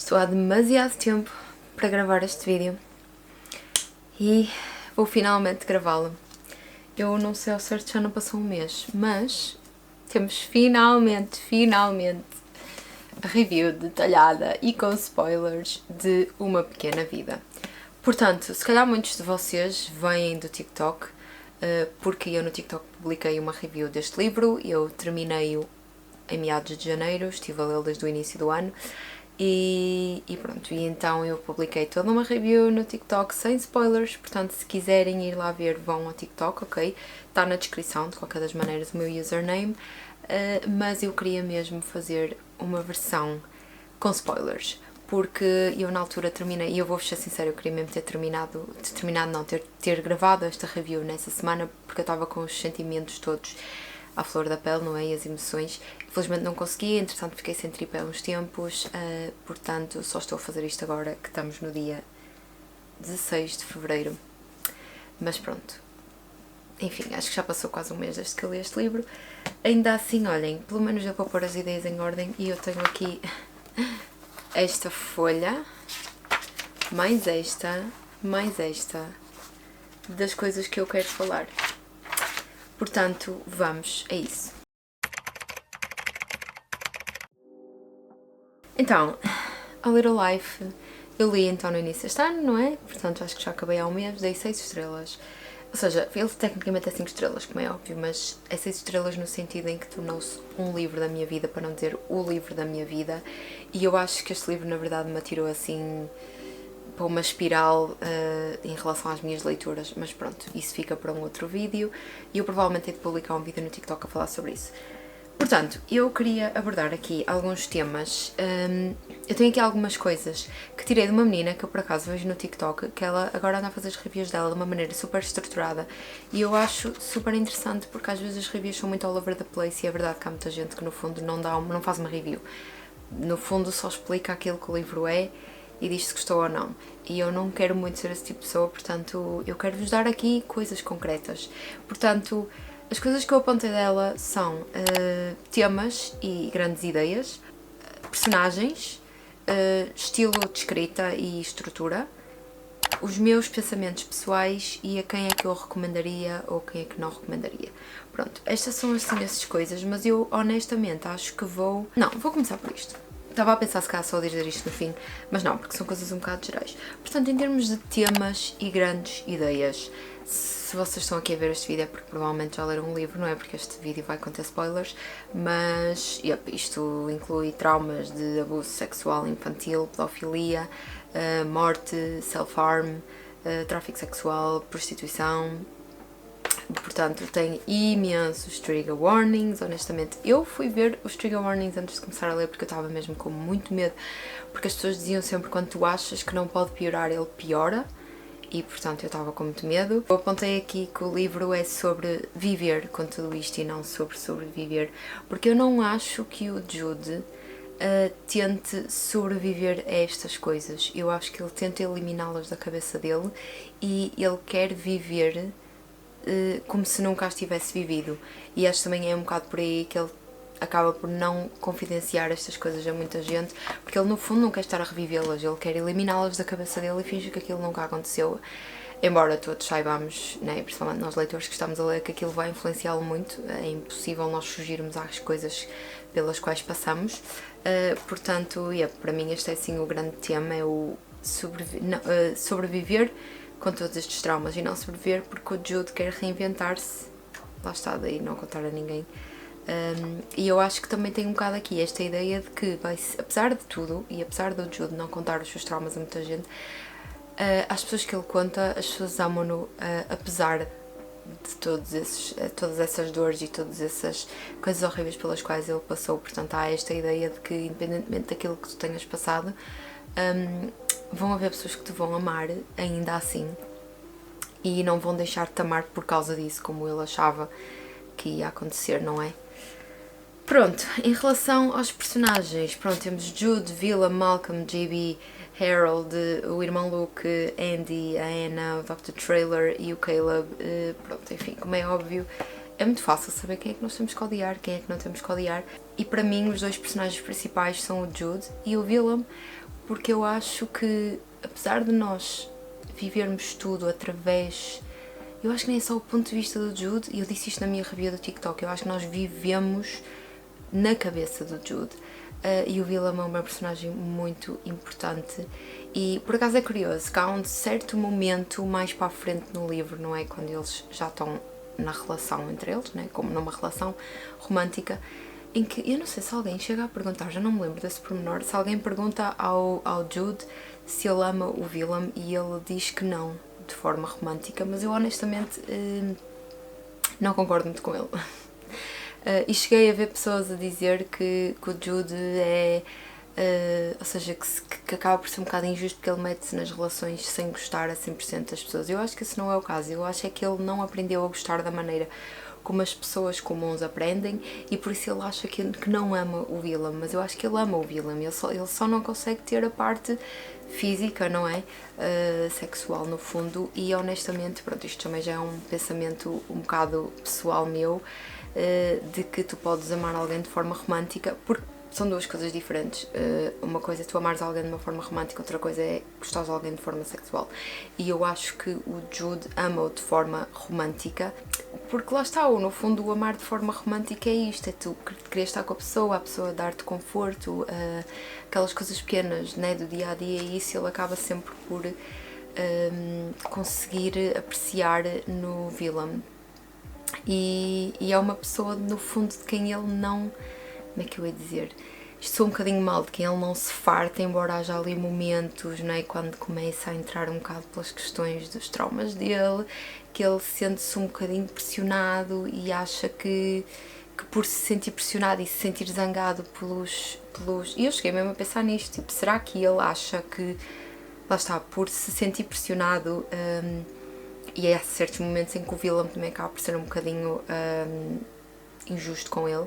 Estou há demasiado tempo para gravar este vídeo e vou finalmente gravá-lo. Eu não sei ao certo, já não passou um mês, mas temos finalmente a review detalhada e com spoilers de Uma Pequena Vida. Portanto, se calhar muitos de vocês vêm do TikTok, porque eu no TikTok publiquei uma review deste livro. Eu terminei-o em meados de janeiro, estive a lê-lo desde o início do ano. E pronto, e então eu publiquei toda uma review no TikTok sem spoilers, portanto se quiserem ir lá ver vão ao TikTok, ok? Está na descrição, de qualquer das maneiras, o meu username, mas eu queria mesmo fazer uma versão com spoilers, porque eu na altura terminei, e eu vou-vos ser sincera, eu queria mesmo ter gravado esta review nessa semana, porque eu estava com os sentimentos todos à flor da pele, não é? E as emoções. Infelizmente não consegui, entretanto fiquei sem tripé uns tempos, portanto só estou a fazer isto agora que estamos no dia 16 de fevereiro. Mas pronto. Enfim, acho que já passou quase um mês desde que eu li este livro. Ainda assim, olhem, pelo menos eu vou pôr as ideias em ordem e eu tenho aqui esta folha, mais esta, das coisas que eu quero falar. Portanto, vamos a isso. Então, A Little Life, eu li então no início deste ano, não é? Portanto, acho que já acabei há um mês, dei 6 estrelas. Ou seja, ele tecnicamente é 5 estrelas, como é óbvio, mas é 6 estrelas no sentido em que tornou-se um livro da minha vida, para não dizer o livro da minha vida. E eu acho que este livro, na verdade, me atirou assim para uma espiral em relação às minhas leituras, mas pronto, isso fica para um outro vídeo e eu provavelmente hei de publicar um vídeo no TikTok a falar sobre isso. Portanto, eu queria abordar aqui alguns temas. Eu tenho aqui algumas coisas que tirei de uma menina que eu por acaso vejo no TikTok, que ela agora anda a fazer as reviews dela de uma maneira super estruturada e eu acho super interessante porque às vezes as reviews são muito all over the place e é verdade que há muita gente que no fundo não faz uma review. No fundo só explica aquilo que o livro é e diz se gostou ou não. E eu não quero muito ser esse tipo de pessoa, portanto eu quero vos dar aqui coisas concretas. Portanto, as coisas que eu apontei dela são temas e grandes ideias, personagens, estilo de escrita e estrutura, os meus pensamentos pessoais e a quem é que eu recomendaria ou quem é que não recomendaria. Pronto, estas são assim essas coisas, mas eu honestamente acho que vou começar por isto. Estava a pensar se calhar só dizer isto no fim, mas não, porque são coisas um bocado gerais. Portanto, em termos de temas e grandes ideias, se vocês estão aqui a ver este vídeo é porque provavelmente já leram um livro, não é? Porque este vídeo vai conter spoilers, mas isto inclui traumas de abuso sexual infantil, pedofilia, morte, self-harm, tráfico sexual, prostituição. Portanto, tem imensos trigger warnings. Honestamente, eu fui ver os trigger warnings antes de começar a ler porque eu estava mesmo com muito medo, porque as pessoas diziam sempre quando tu achas que não pode piorar, ele piora. E portanto eu estava com muito medo. Eu apontei aqui que o livro é sobre viver com tudo isto e não sobre sobreviver, porque eu não acho que o Jude tente sobreviver a estas coisas. Eu acho que ele tenta eliminá-las da cabeça dele e ele quer viver como se nunca as tivesse vivido. E acho também é um bocado por aí que ele acaba por não confidenciar estas coisas a muita gente, porque ele no fundo não quer estar a revivê-las, ele quer eliminá-las da cabeça dele e fingir que aquilo nunca aconteceu, embora todos saibamos, né, principalmente nós leitores que estamos a ler, que aquilo vai influenciá-lo muito. É impossível nós fugirmos às coisas pelas quais passamos. Portanto, para mim este é assim o grande tema, é o sobreviver com todos estes traumas e não sobreviver porque o Jude quer reinventar-se, lá está, daí não contar a ninguém. E eu acho que também tem um bocado aqui esta ideia de que, apesar de tudo, e apesar do Jude não contar os seus traumas a muita gente, às pessoas que ele conta, as pessoas amam-no apesar de todas essas dores e todas essas coisas horríveis pelas quais ele passou. Portanto, há esta ideia de que, independentemente daquilo que tu tenhas passado, vão haver pessoas que te vão amar ainda assim e não vão deixar-te amar por causa disso, como ele achava que ia acontecer, não é? Pronto, em relação aos personagens, pronto, temos Jude, Willa, Malcolm, JB, Harold, o irmão Luke, Andy, a Anna, o Dr. Trailer e o Caleb. Pronto, enfim, como é óbvio, é muito fácil saber quem é que nós temos que odiar, quem é que não temos que odiar. E para mim os dois personagens principais são o Jude e o Willem, porque eu acho que, apesar de nós vivermos tudo através... Eu acho que nem é só o ponto de vista do Jude, e eu disse isto na minha review do TikTok, eu acho que nós vivemos na cabeça do Jude. E o Willem é uma personagem muito importante. E por acaso é curioso que há um certo momento mais para a frente no livro, não é? Quando eles já estão na relação entre eles, né? Como numa relação romântica, em que eu não sei se alguém chega a perguntar, já não me lembro desse pormenor, se alguém pergunta ao Jude se ele ama o Willem e ele diz que não, de forma romântica, mas eu honestamente não concordo muito com ele. E cheguei a ver pessoas a dizer que o Jude é... ou seja, que acaba por ser um bocado injusto porque ele mete-se nas relações sem gostar a 100% das pessoas. Eu acho que esse não é o caso. Eu acho é que ele não aprendeu a gostar da maneira como as pessoas comuns aprendem e por isso ele acha que não ama o Willem, mas eu acho que ele ama o Willem, ele só não consegue ter a parte física, não é? Sexual no fundo, e honestamente, pronto, isto também já é um pensamento um bocado pessoal meu, de que tu podes amar alguém de forma romântica, porque são duas coisas diferentes. Uma coisa é tu amares alguém de uma forma romântica, outra coisa é gostares de alguém de forma sexual. E eu acho que o Jude ama-o de forma romântica, porque lá está, no fundo o amar de forma romântica é isto, é tu querer estar com a pessoa dar-te conforto, aquelas coisas pequenas, né, do dia-a-dia, e isso ele acaba sempre por conseguir apreciar no Willem. E é uma pessoa, no fundo, de quem ele não... Como é que eu ia dizer? Isto sou um bocadinho mal, de quem ele não se farta, embora haja ali momentos, não é? Quando começa a entrar um bocado pelas questões dos traumas dele, que ele sente-se um bocadinho pressionado e acha que por se sentir pressionado e se sentir zangado pelos... E eu cheguei mesmo a pensar nisto, tipo, será que ele acha que, lá está, por se sentir pressionado, e há certos momentos em que o Willem também acaba por ser um bocadinho injusto com ele.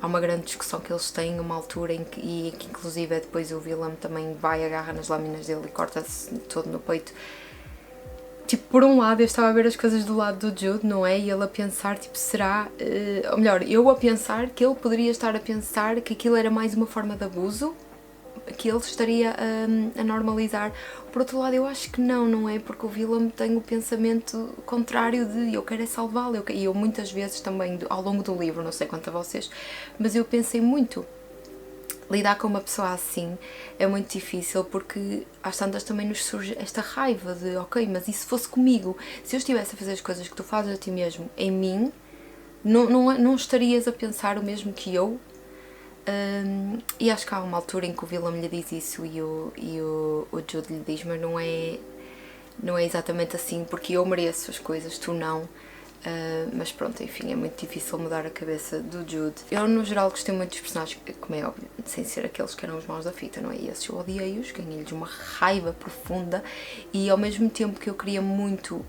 Há uma grande discussão que eles têm, uma altura em que inclusive depois o Willem também vai, agarra nas lâminas dele e corta-se todo no peito. Tipo, por um lado eu estava a ver as coisas do lado do Jude, não é? E ele a pensar, tipo, será... ou melhor, eu a pensar que ele poderia estar a pensar que aquilo era mais uma forma de abuso, que ele estaria a normalizar. Por outro lado, eu acho que não é? Porque o Willem tem o pensamento contrário de eu quero é salvá-lo. E eu muitas vezes também, ao longo do livro, não sei quanto a vocês, mas eu pensei muito, lidar com uma pessoa assim é muito difícil, porque às tantas também nos surge esta raiva de ok, mas e se fosse comigo? Se eu estivesse a fazer as coisas que tu fazes a ti mesmo em mim, não estarias a pensar o mesmo que eu? E acho que há uma altura em que o Willem lhe diz isso e o Jude lhe diz, mas não é exatamente assim, porque eu mereço as coisas, tu não. Mas pronto, enfim, é muito difícil mudar a cabeça do Jude. Eu no geral gostei muito dos personagens, como é óbvio, sem ser aqueles que eram os maus da fita, não é? E esses eu odiei-os, ganhei-lhes uma raiva profunda, e ao mesmo tempo que eu queria muito...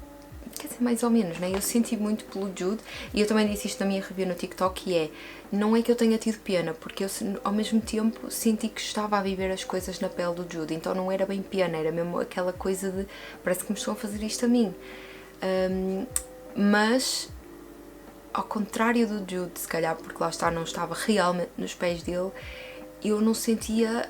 Quer dizer, mais ou menos, né? Eu senti muito pelo Jude, e eu também disse isto na minha review no TikTok, e não é que eu tenha tido pena, porque eu ao mesmo tempo senti que estava a viver as coisas na pele do Jude, então não era bem pena, era mesmo aquela coisa de parece que me estão a fazer isto a mim. Mas, ao contrário do Jude, se calhar porque lá está, não estava realmente nos pés dele, eu não sentia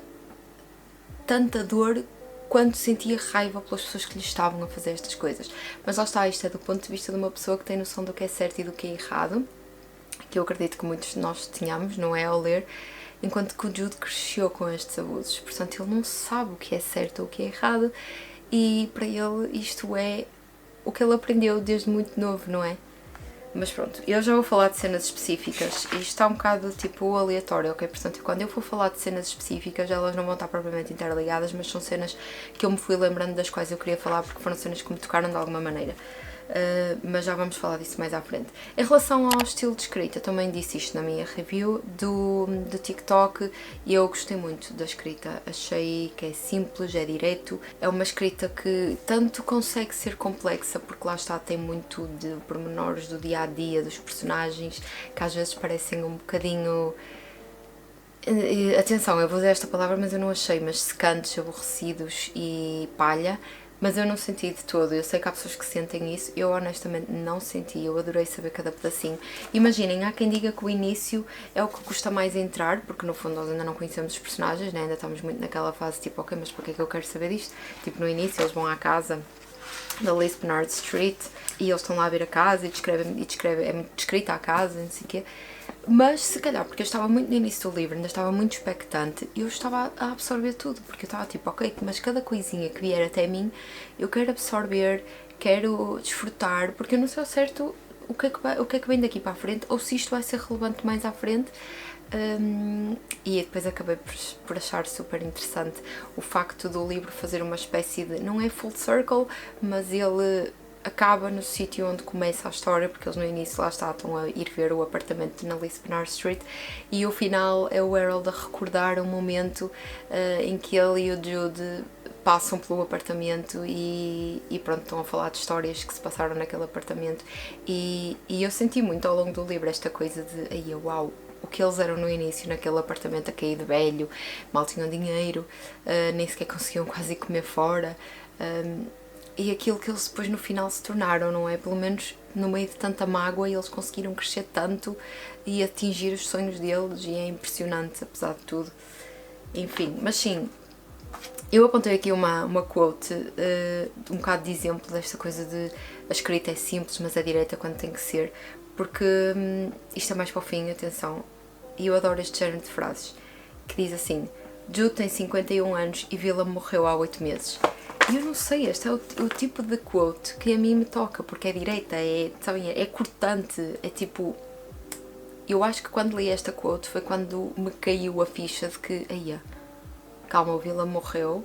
tanta dor quanto sentia raiva pelas pessoas que lhe estavam a fazer estas coisas. Mas lá está, isto é do ponto de vista de uma pessoa que tem noção do que é certo e do que é errado, que eu acredito que muitos de nós tenhamos, não é, ao ler, enquanto que o Jude cresceu com estes abusos, portanto ele não sabe o que é certo ou o que é errado, e para ele isto é o que ele aprendeu desde muito novo, não é? Mas pronto, eu já vou falar de cenas específicas, e isto está um bocado tipo aleatório, ok? Portanto, quando eu for falar de cenas específicas, elas não vão estar propriamente interligadas, mas são cenas que eu me fui lembrando das quais eu queria falar porque foram cenas que me tocaram de alguma maneira. Mas já vamos falar disso mais à frente. Em relação ao estilo de escrita, também disse isto na minha review do TikTok, e eu gostei muito da escrita, achei que é simples, é direto, é uma escrita que tanto consegue ser complexa, porque lá está, tem muito de pormenores do dia-a-dia dos personagens, que às vezes parecem um bocadinho... Atenção, eu vou dizer esta palavra, mas eu não achei, mas secantes, aborrecidos e palha, Mas eu não senti de todo. Eu sei que há pessoas que sentem isso, eu honestamente não senti. Eu adorei saber cada pedacinho. Imaginem, há quem diga que o início é o que custa mais entrar, porque no fundo nós ainda não conhecemos os personagens, né? Ainda estamos muito naquela fase tipo, ok, mas porquê é que eu quero saber disto? Tipo, no início eles vão à casa da Liz Bernard Street e eles estão lá a ver a casa e descreve, é muito descrita a casa, não sei o quê. Mas se calhar, porque eu estava muito no início do livro, ainda estava muito expectante, eu estava a absorver tudo, porque eu estava tipo, ok, mas cada coisinha que vier até mim, eu quero absorver, quero desfrutar, porque eu não sei ao certo o que é que vem daqui para a frente, ou se isto vai ser relevante mais à frente. E depois acabei por achar super interessante o facto do livro fazer uma espécie de, não é full circle, mas ele acaba no sítio onde começa a história, porque eles no início lá estão a ir ver o apartamento na Liz Bernard Street, e o final é o Harold a recordar um momento em que ele e o Jude passam pelo apartamento e pronto, estão a falar de histórias que se passaram naquele apartamento, e eu senti muito ao longo do livro esta coisa de, ai, uau, o que eles eram no início naquele apartamento a cair de velho, mal tinham dinheiro, nem sequer conseguiam quase comer fora, e aquilo que eles depois no final se tornaram, não é? Pelo menos no meio de tanta mágoa eles conseguiram crescer tanto e atingir os sonhos deles, e é impressionante apesar de tudo. Enfim, mas sim, eu apontei aqui uma quote, um bocado de exemplo desta coisa de a escrita é simples mas é direta quando tem que ser, porque isto é mais para o fim, atenção, e eu adoro este género de frases, que diz assim: Jude tem 51 anos e Willem morreu há 8 meses. E eu não sei, este é o tipo de quote que a mim me toca, porque é direita, sabem, é cortante, é tipo... Eu acho que quando li esta quote foi quando me caiu a ficha de que, aí, calma, o Willem morreu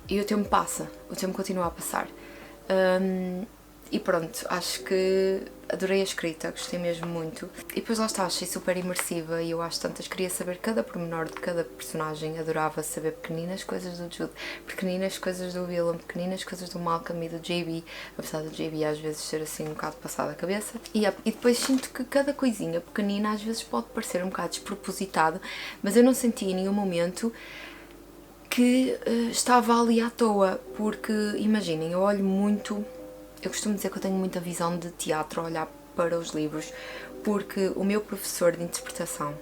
e o tempo passa, o tempo continua a passar. E pronto, acho que adorei a escrita, gostei mesmo muito. E depois lá está, achei super imersiva e eu às tantas queria saber cada pormenor de cada personagem. Adorava saber pequeninas coisas do Jude, pequeninas coisas do Willem, pequeninas coisas do Malcolm e do JB, apesar do JB às vezes ser assim um bocado passado a cabeça. E depois sinto que cada coisinha pequenina às vezes pode parecer um bocado despropositado, mas eu não senti em nenhum momento que estava ali à toa, porque imaginem, eu olho muito... Eu costumo dizer que eu tenho muita visão de teatro a olhar para os livros, porque o meu professor de interpretação,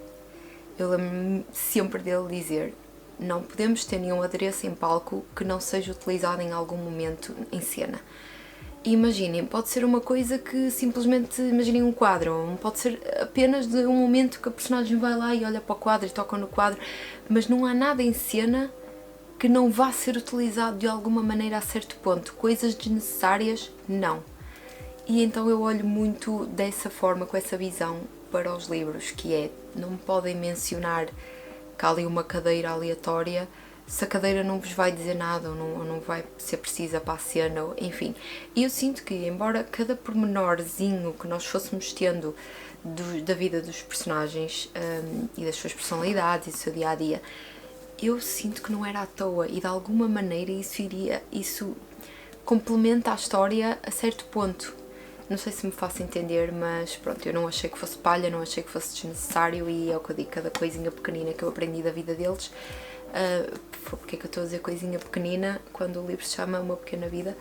eu lembro-me sempre dele dizer: não podemos ter nenhum adereço em palco que não seja utilizado em algum momento em cena. E imaginem, pode ser uma coisa que simplesmente, imaginem um quadro, pode ser apenas de um momento que a personagem vai lá e olha para o quadro e toca no quadro, mas não há nada em cena que não vá ser utilizado de alguma maneira a certo ponto. Coisas desnecessárias, não. E então eu olho muito dessa forma, com essa visão para os livros, que é, não me podem mencionar que há ali uma cadeira aleatória se a cadeira não vos vai dizer nada ou não vai ser precisa para a cena, ou, enfim. E eu sinto que, embora cada pormenorzinho que nós fôssemos tendo da vida dos personagens e das suas personalidades e do seu dia-a-dia, eu sinto que não era à toa e de alguma maneira isso complementa a história a certo ponto. Não sei se me faço entender, mas pronto, eu não achei que fosse palha, não achei que fosse desnecessário, e é o que eu digo, cada coisinha pequenina que eu aprendi da vida deles. Porque é que eu estou a dizer coisinha pequenina quando o livro se chama Uma Pequena Vida?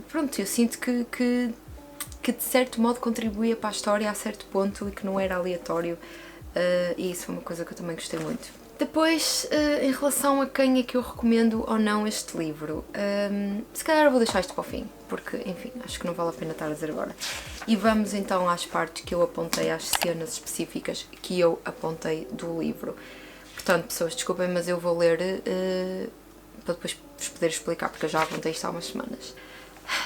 Pronto, eu sinto que de certo modo contribuía para a história a certo ponto e que não era aleatório. E isso foi uma coisa que eu também gostei muito. Depois, em relação a quem é que eu recomendo ou não este livro, se calhar eu vou deixar isto para o fim, porque, enfim, acho que não vale a pena estar a dizer agora. E vamos então às partes que eu apontei, às cenas específicas que eu apontei do livro. Portanto, pessoas, desculpem, mas eu vou ler para depois vos poder explicar, porque eu já apontei isto há umas semanas.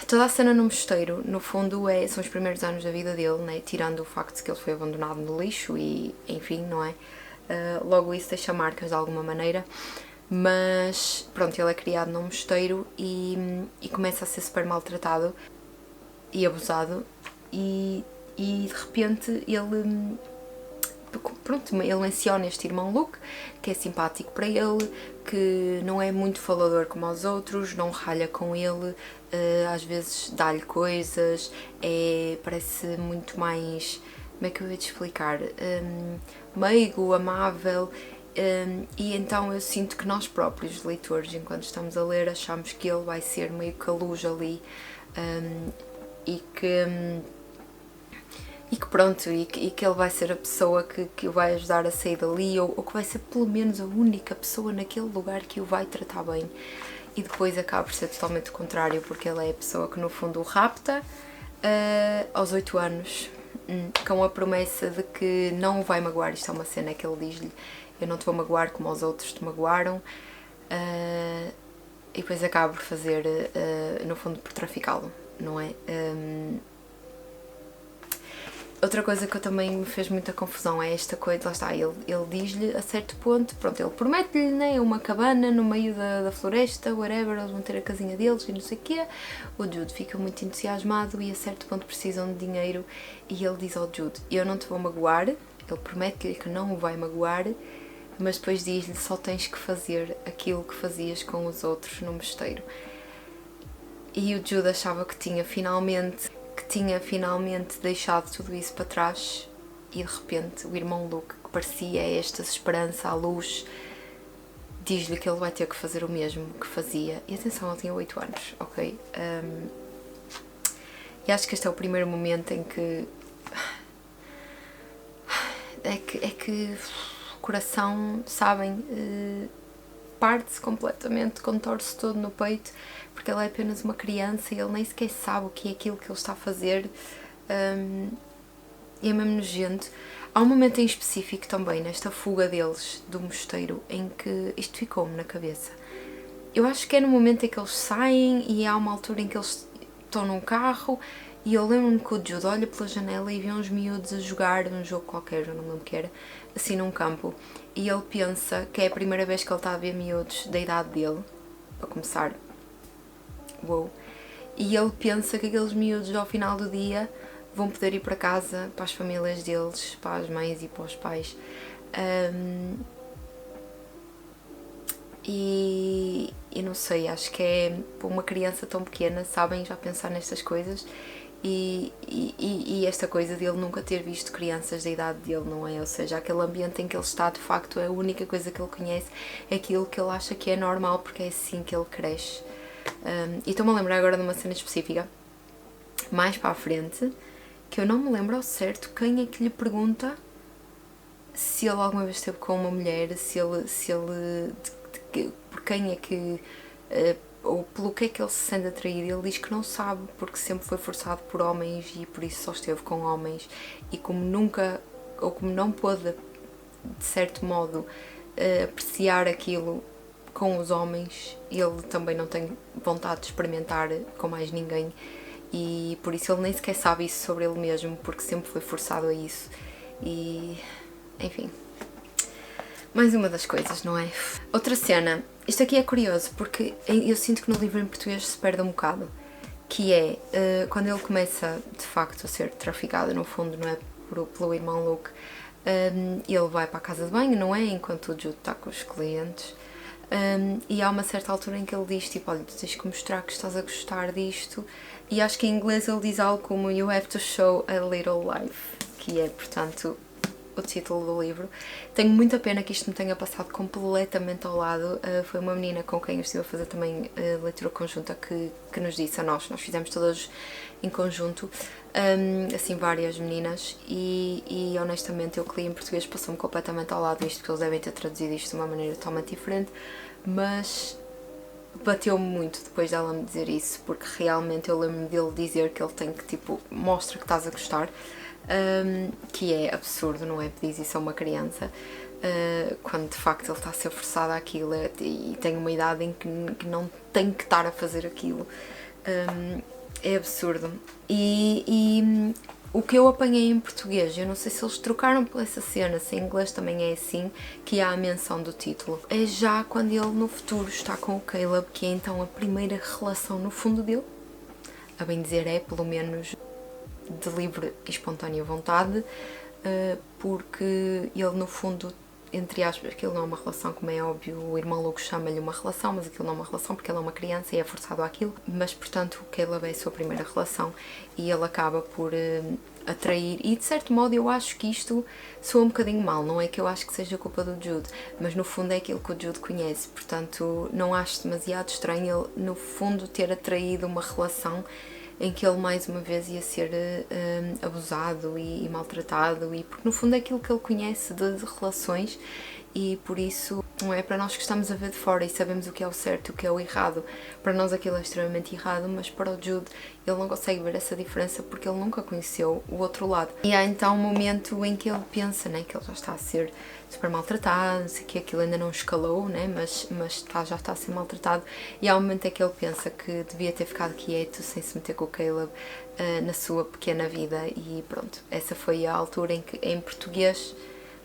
Toda a cena no mosteiro, no fundo, são os primeiros anos da vida dele, né? Tirando o facto de que ele foi abandonado no lixo e, enfim, não é? Logo isso deixa marcas de alguma maneira, mas pronto, ele é criado num mosteiro e começa a ser super maltratado e abusado e de repente ele menciona este irmão Luke, que é simpático para ele, que não é muito falador como aos outros, não ralha com ele, às vezes dá-lhe coisas, parece muito mais, como é que eu ia te explicar, meigo, amável, E então eu sinto que nós próprios, leitores, enquanto estamos a ler, achamos que ele vai ser meio que a luz ali, e que pronto, e que ele vai ser a pessoa que o vai ajudar a sair dali, ou que vai ser pelo menos a única pessoa naquele lugar que o vai tratar bem. E depois acaba por ser totalmente o contrário, porque ele é a pessoa que no fundo o rapta aos 8 anos, com a promessa de que não o vai magoar. Isto é uma cena que ele diz-lhe: eu não te vou magoar como os outros te magoaram, e depois acaba por fazer, no fundo, por traficá-lo, não é? Outra coisa que eu também me fez muita confusão é esta coisa, lá está, ele diz-lhe a certo ponto, pronto, ele promete-lhe, né, uma cabana no meio da floresta, whatever, eles vão ter a casinha deles e não sei o quê. O Jude fica muito entusiasmado e a certo ponto precisam de dinheiro e ele diz ao Jude: eu não te vou magoar. Ele promete-lhe que não o vai magoar, mas depois diz-lhe: só tens que fazer aquilo que fazias com os outros no mosteiro. E o Jude achava que tinha finalmente deixado tudo isso para trás, e de repente o irmão Luke, que parecia esta esperança à luz, diz-lhe que ele vai ter que fazer o mesmo que fazia. E atenção, ele tinha 8 anos, ok? E acho que este é o primeiro momento em que é que o coração, sabem, parte-se completamente, contorce todo no peito, porque ele é apenas uma criança e ele nem sequer sabe o que é aquilo que ele está a fazer, e é mesmo nojento. Há um momento em específico também, nesta fuga deles do mosteiro, em que isto ficou-me na cabeça. Eu acho que é no momento em que eles saem e há uma altura em que eles estão num carro, e eu lembro-me que o Jude olha pela janela e vê uns miúdos a jogar um jogo qualquer, eu não lembro o que era, assim num campo, e ele pensa que é a primeira vez que ele está a ver miúdos da idade dele, para começar. Uou. E ele pensa que aqueles miúdos ao final do dia vão poder ir para casa, para as famílias deles, para as mães e para os pais. E não sei, acho que é para uma criança tão pequena, sabem, já pensar nestas coisas. E esta coisa de ele nunca ter visto crianças da idade dele, não é? Ou seja, aquele ambiente em que ele está, de facto, a única coisa que ele conhece é aquilo que ele acha que é normal, porque é assim que ele cresce. E estou-me a lembrar agora de uma cena específica, mais para a frente, que eu não me lembro ao certo quem é que lhe pergunta se ele alguma vez esteve com uma mulher, por quem é que, ou pelo que é que ele se sente atraído. Ele diz que não sabe, porque sempre foi forçado por homens e por isso só esteve com homens, e como nunca, ou como não pôde, de certo modo, apreciar aquilo com os homens, ele também não tem vontade de experimentar com mais ninguém, e por isso ele nem sequer sabe isso sobre ele mesmo, porque sempre foi forçado a isso. E enfim, mais uma das coisas, não é? Outra cena, isto aqui é curioso porque eu sinto que no livro em português se perde um bocado, que é quando ele começa de facto a ser traficado, no fundo, não é, pelo irmão Luke. Ele vai para a casa de banho, não é? Enquanto o Jude está com os clientes. E há uma certa altura em que ele diz, tipo, olha, tu tens que mostrar que estás a gostar disto. E acho que em inglês ele diz algo como You have to show a little life, que é, portanto, o título do livro. Tenho muita pena que isto me tenha passado completamente ao lado. Foi uma menina com quem eu estive a fazer também leitura conjunta que nos disse a nós fizemos todas em conjunto, assim, várias meninas, e honestamente eu que li em português passou-me completamente ao lado isto, porque eles devem ter traduzido isto de uma maneira totalmente diferente, mas bateu-me muito depois dela me dizer isso, porque realmente eu lembro-me dele dizer que ele tem que, tipo, mostra que estás a gostar, que é absurdo, não é? Pedir isso a uma criança, quando de facto ele está a ser forçado àquilo e tem uma idade em que não tem que estar a fazer aquilo. É absurdo. E o que eu apanhei em português, eu não sei se eles trocaram por essa cena, se em inglês também é assim, que há a menção do título. É já quando ele no futuro está com o Caleb, que é então a primeira relação no fundo dele, a bem dizer é, pelo menos de livre e espontânea vontade, porque ele no fundo, entre aspas, aquilo não é uma relação, como é óbvio, o irmão Luke chama-lhe uma relação, mas aquilo não é uma relação porque ele é uma criança e é forçado àquilo, mas portanto o Caleb é a sua primeira relação, e ele acaba por atrair, e de certo modo eu acho que isto soa um bocadinho mal, não é que eu acho que seja culpa do Jude, mas no fundo é aquilo que o Jude conhece, portanto não acho demasiado estranho ele no fundo ter atraído uma relação em que ele mais uma vez ia ser abusado e maltratado, e porque no fundo é aquilo que ele conhece de relações, e por isso, não é, para nós que estamos a ver de fora e sabemos o que é o certo e o que é o errado, para nós aquilo é extremamente errado, mas para o Jude ele não consegue ver essa diferença porque ele nunca conheceu o outro lado. E há então um momento em que ele pensa, né, que ele já está a ser super maltratado, que aquilo ainda não escalou, né, mas já está a ser maltratado, e há um momento em que ele pensa que devia ter ficado quieto sem se meter com o Caleb na sua pequena vida, e pronto, essa foi a altura em que em português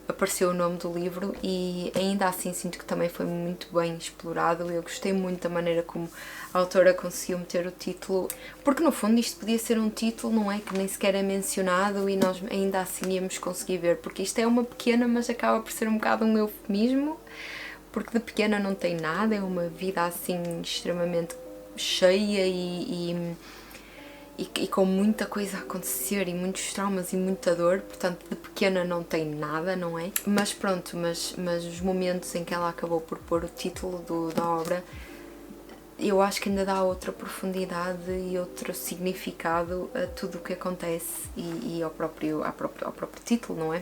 apareceu o nome do livro, e ainda assim sinto que também foi muito bem explorado. Eu gostei muito da maneira como a autora conseguiu meter o título, porque no fundo isto podia ser um título, não é, que nem sequer é mencionado e nós ainda assim íamos conseguir ver, porque isto é uma pequena, mas acaba por ser um bocado um eufemismo, porque de pequena não tem nada, é uma vida assim extremamente cheia e com muita coisa a acontecer e muitos traumas e muita dor, portanto de pequena não tem nada, não é? Mas pronto, mas os momentos em que ela acabou por pôr o título da obra, eu acho que ainda dá outra profundidade e outro significado a tudo o que acontece e ao próprio título, não é?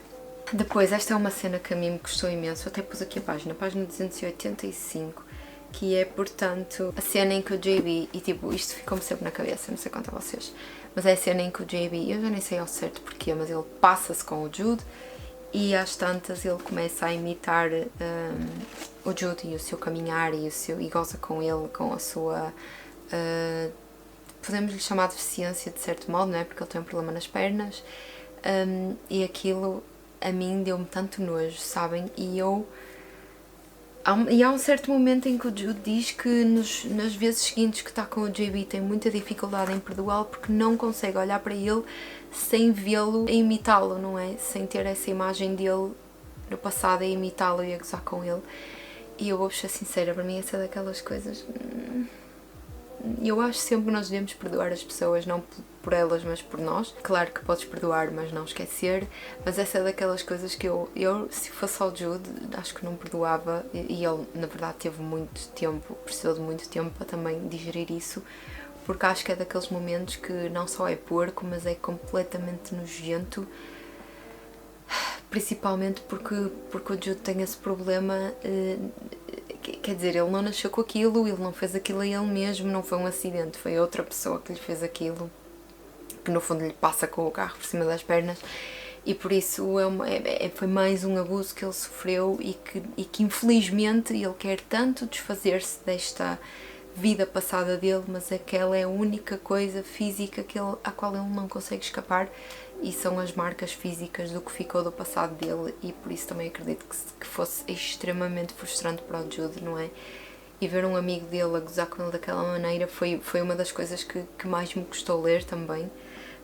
Depois, esta é uma cena que a mim me custou imenso, eu até pus aqui a página 285, que é, portanto, a cena em que o JB, e tipo, isto ficou-me sempre na cabeça, não sei quanto a vocês, mas é a cena em que o JB, eu já nem sei ao certo porquê, mas ele passa-se com o Jude, e às tantas ele começa a imitar o Jude e o seu caminhar e goza com ele, com a sua, podemos lhe chamar de deficiência de certo modo, não é? Porque ele tem um problema nas pernas, e aquilo a mim deu-me tanto nojo, sabem? E há um certo momento em que o Jude diz que nas vezes seguintes que está com o JB tem muita dificuldade em perdoá-lo porque não consegue olhar para ele sem vê-lo a imitá-lo, não é? Sem ter essa imagem dele no passado a imitá-lo e a gozar com ele. E eu vou ser sincera, para mim essa é daquelas coisas... Eu acho sempre que nós devemos perdoar as pessoas, não por elas, mas por nós. Claro que podes perdoar, mas não esquecer. Mas essa é daquelas coisas que eu se fosse ao Jude, acho que não perdoava. E ele, na verdade, teve muito tempo, precisou de muito tempo para também digerir isso. Porque acho que é daqueles momentos que não só é porco, mas é completamente nojento. Principalmente porque o Jude tem esse problema... Quer dizer, ele não nasceu com aquilo, ele não fez aquilo a ele mesmo, não foi um acidente, foi outra pessoa que lhe fez aquilo, que no fundo lhe passa com o carro por cima das pernas, e por isso foi mais um abuso que ele sofreu e que infelizmente ele quer tanto desfazer-se desta vida passada dele, mas aquela é a única coisa física à qual ele não consegue escapar, e são as marcas físicas do que ficou do passado dele, e por isso também acredito que fosse extremamente frustrante para o Jude, não é? E ver um amigo dele a gozar com ele daquela maneira foi uma das coisas que mais me custou ler também.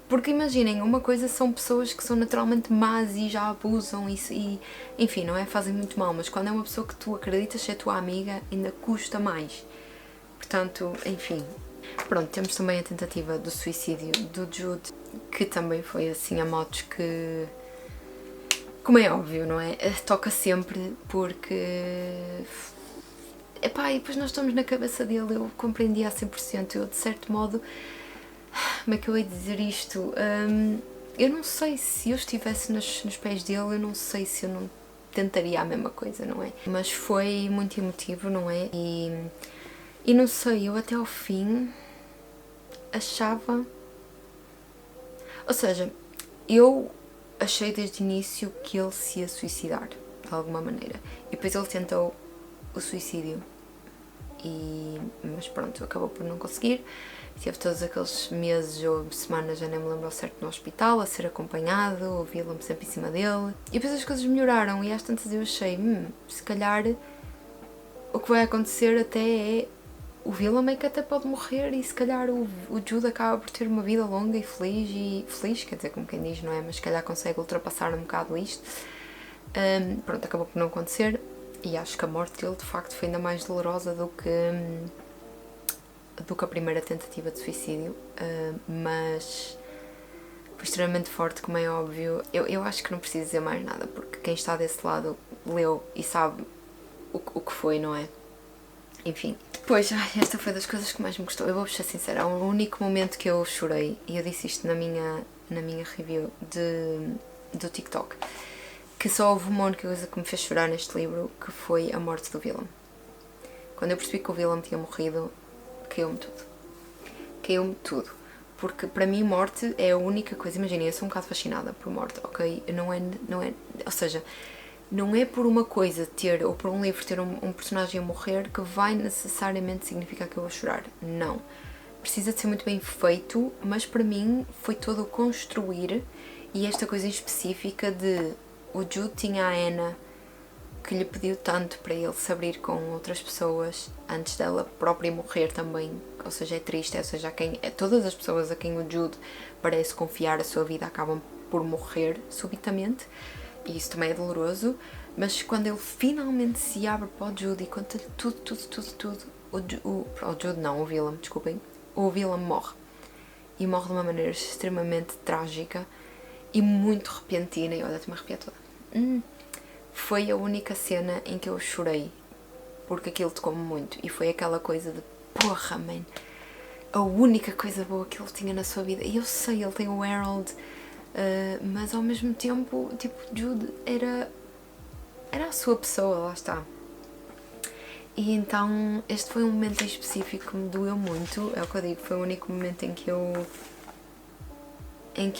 Porque imaginem, uma coisa são pessoas que são naturalmente más e já abusam e enfim, não é? Fazem muito mal, mas quando é uma pessoa que tu acreditas ser tua amiga, ainda custa mais. Portanto, enfim. Pronto, temos também a tentativa do suicídio do Jude, que também foi assim a modos que, como é óbvio, não é? Toca sempre porque... Epá, e depois nós estamos na cabeça dele, eu compreendi a 100%, eu de certo modo... Como é que eu ia dizer isto? Eu não sei se eu estivesse nos pés dele, eu não sei se eu não tentaria a mesma coisa, não é? Mas foi muito emotivo, não é? E não sei, eu até ao fim achava... Ou seja, eu achei desde o início que ele se ia suicidar, de alguma maneira. E depois ele tentou o suicídio. Mas pronto, acabou por não conseguir. Teve todos aqueles meses ou semanas, já nem me lembro ao certo, no hospital, a ser acompanhado, ouvia-me sempre em cima dele. E depois as coisas melhoraram e às tantas eu achei, se calhar o que vai acontecer até é o Willem é que até pode morrer e se calhar o Jude acaba por ter uma vida longa e feliz, quer dizer, como quem diz, não é? Mas se calhar consegue ultrapassar um bocado isto. Pronto, acabou por não acontecer e acho que a morte dele de facto foi ainda mais dolorosa do que a primeira tentativa de suicídio, mas foi extremamente forte, como é óbvio. Eu acho que não preciso dizer mais nada, porque quem está desse lado leu e sabe o que foi, não é? Enfim. Depois, esta foi das coisas que mais me gostou. Eu vou ser sincera, o único momento que eu chorei, e eu disse isto na minha review do TikTok, que só houve uma única coisa que me fez chorar neste livro, que foi a morte do Willem. Quando eu percebi que o Willem tinha morrido, caiu-me tudo. Caiu-me tudo. Porque para mim morte é a única coisa, imaginem, eu sou um bocado fascinada por morte, ok? Não é, ou seja, não é por uma coisa ter, ou por um livro ter um personagem a morrer que vai necessariamente significar que eu vou chorar. Não. Precisa de ser muito bem feito, mas para mim foi todo o construir, e esta coisa em específica de o Jude tinha a Anna que lhe pediu tanto para ele se abrir com outras pessoas antes dela própria morrer também, ou seja, é triste, ou seja, todas as pessoas a quem o Jude parece confiar a sua vida acabam por morrer subitamente, e isso também é doloroso, mas quando ele finalmente se abre para o Jude e conta-lhe tudo, o Jude não, o Willem, desculpem, o Willem morre, e morre de uma maneira extremamente trágica e muito repentina, e olha, te-me arrepiar toda. Foi a única cena em que eu chorei, porque aquilo tocou-me muito, e foi aquela coisa de porra, man, a única coisa boa que ele tinha na sua vida. E eu sei, ele tem o Harold, mas ao mesmo tempo, tipo, Jude era a sua pessoa, lá está. E então este foi um momento em específico que me doeu muito, é o que eu digo, foi o único momento em que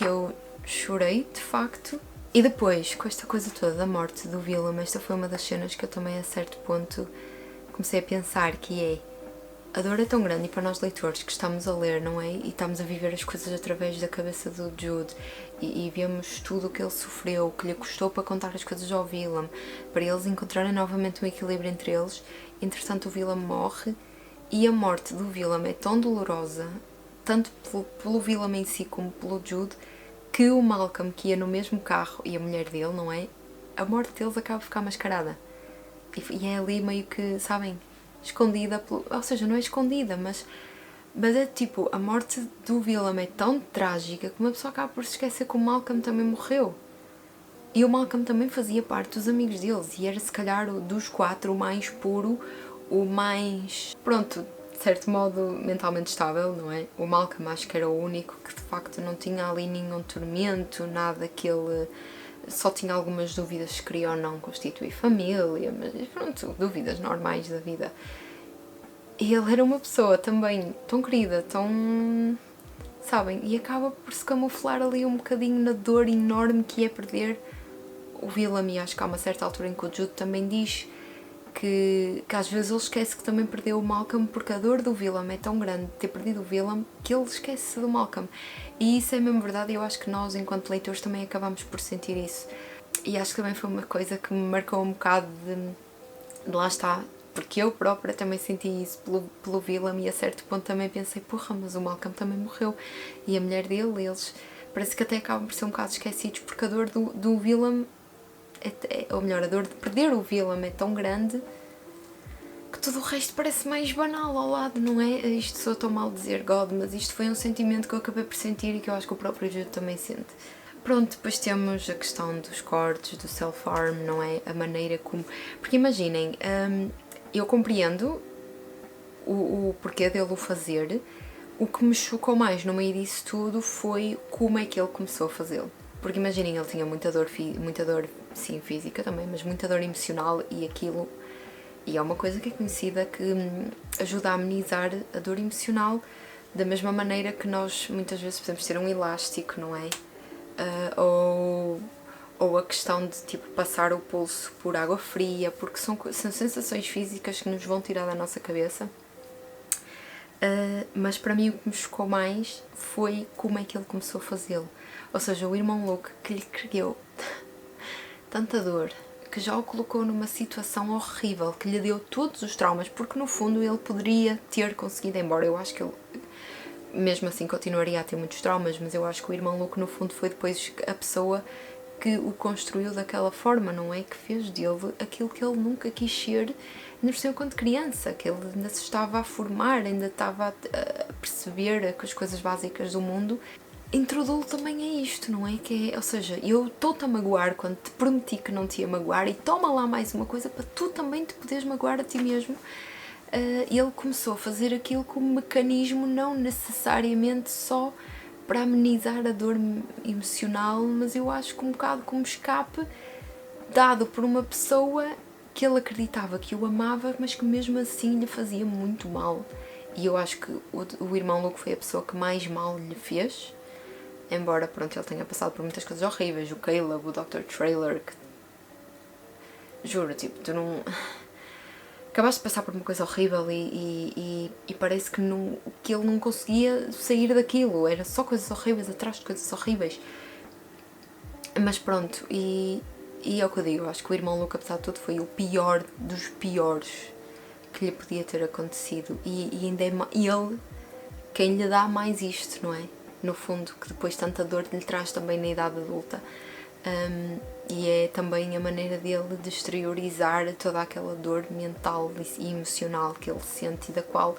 eu chorei, de facto. E depois, com esta coisa toda da morte do Willem, esta foi uma das cenas que eu também a certo ponto comecei a pensar, que é, a dor é tão grande, e para nós leitores que estamos a ler, não é? E estamos a viver as coisas através da cabeça do Jude, e vemos tudo o que ele sofreu, o que lhe custou para contar as coisas ao Willem, para eles encontrarem novamente um equilíbrio entre eles. Entretanto o Willem morre, e a morte do Willem é tão dolorosa, tanto pelo Willem em si como pelo Jude, que o Malcolm, que ia no mesmo carro, e a mulher dele, não é? A morte deles acaba a ficar mascarada. E é ali meio que, sabem, escondida, ou seja, não é escondida, mas é tipo, a morte do Willem é tão trágica que uma pessoa acaba por se esquecer que o Malcolm também morreu. E o Malcolm também fazia parte dos amigos deles, e era se calhar dos quatro o mais puro, o mais, pronto, de certo modo mentalmente estável, não é? O Malcolm acho que era o único que de facto não tinha ali nenhum tormento, nada que ele só tinha algumas dúvidas se queria ou não constituir família, mas pronto, dúvidas normais da vida. E ele era uma pessoa também tão querida, tão, sabem, e acaba por se camuflar ali um bocadinho na dor enorme que é perder o Willem. E acho que há uma certa altura em que o Jude também diz que às vezes ele esquece que também perdeu o Malcolm, porque a dor do Willem é tão grande de ter perdido o Willem que ele esquece do Malcolm. E isso é mesmo verdade, e eu acho que nós, enquanto leitores, também acabamos por sentir isso. E acho que também foi uma coisa que me marcou um bocado de lá está, porque eu própria também senti isso pelo Willem, e a certo ponto também pensei, porra, mas o Malcolm também morreu, e a mulher dele, eles parece que até acabam por ser um bocado esquecidos, porque a dor do Willem, ou melhor, a dor de perder o Willem é tão grande que tudo o resto parece mais banal ao lado, não é? Isto sou tão mal dizer, God, mas isto foi um sentimento que eu acabei por sentir e que eu acho que o próprio Jude também sente. Pronto, depois temos a questão dos cortes, do self-harm, não é? A maneira como... Porque imaginem, eu compreendo o porquê dele o fazer. O que me chocou mais no meio disso tudo foi como é que ele começou a fazê-lo. Porque imaginem, ele tinha muita dor, sim, física também, mas muita dor emocional, e aquilo... E é uma coisa que é conhecida que ajuda a amenizar a dor emocional, da mesma maneira que nós muitas vezes podemos ter um elástico, não é? Ou a questão de tipo passar o pulso por água fria, porque são sensações físicas que nos vão tirar da nossa cabeça. Mas para mim o que me chocou mais foi como é que ele começou a fazê-lo. Ou seja, o irmão Luke, que lhe criou tanta dor, que já o colocou numa situação horrível, que lhe deu todos os traumas, porque no fundo ele poderia ter conseguido ir embora. Eu acho que ele, mesmo assim, continuaria a ter muitos traumas, mas eu acho que o irmão Luke no fundo foi depois a pessoa que o construiu daquela forma, não é? Que fez dele aquilo que ele nunca quis ser, ainda por cima quando criança, que ele ainda se estava a formar, ainda estava a perceber as coisas básicas do mundo. introduzo também a isto, não é? Que é, ou seja, eu estou-te a magoar quando te prometi que não te ia magoar e toma lá mais uma coisa para tu também te poderes magoar a ti mesmo. Ele começou a fazer aquilo como mecanismo, não necessariamente só para amenizar a dor emocional, mas eu acho que um bocado como escape dado por uma pessoa que ele acreditava que o amava, mas que mesmo assim lhe fazia muito mal. E eu acho que o irmão Luke foi a pessoa que mais mal lhe fez, embora, pronto, ele tenha passado por muitas coisas horríveis, o Caleb, o Dr. Trailer, que... Juro, tipo, tu não... Acabaste de passar por uma coisa horrível e parece que ele não conseguia sair daquilo, era só coisas horríveis atrás de coisas horríveis. Mas pronto, e é o que eu digo, eu acho que o irmão Luke, apesar de tudo, foi o pior dos piores que lhe podia ter acontecido. E ainda é ele quem lhe dá mais isto, não é? No fundo, que depois tanta dor lhe traz também na idade adulta. E é também a maneira dele de exteriorizar toda aquela dor mental e emocional que ele sente e da qual,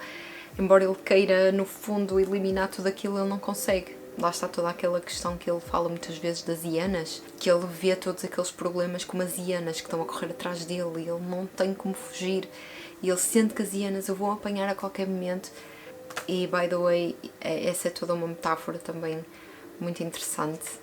embora ele queira, no fundo, eliminar tudo aquilo, ele não consegue. Lá está toda aquela questão que ele fala muitas vezes das hienas, que ele vê todos aqueles problemas como as hienas que estão a correr atrás dele e ele não tem como fugir. E ele sente que as hienas o vão apanhar a qualquer momento. E, by the way, essa é toda uma metáfora também muito interessante.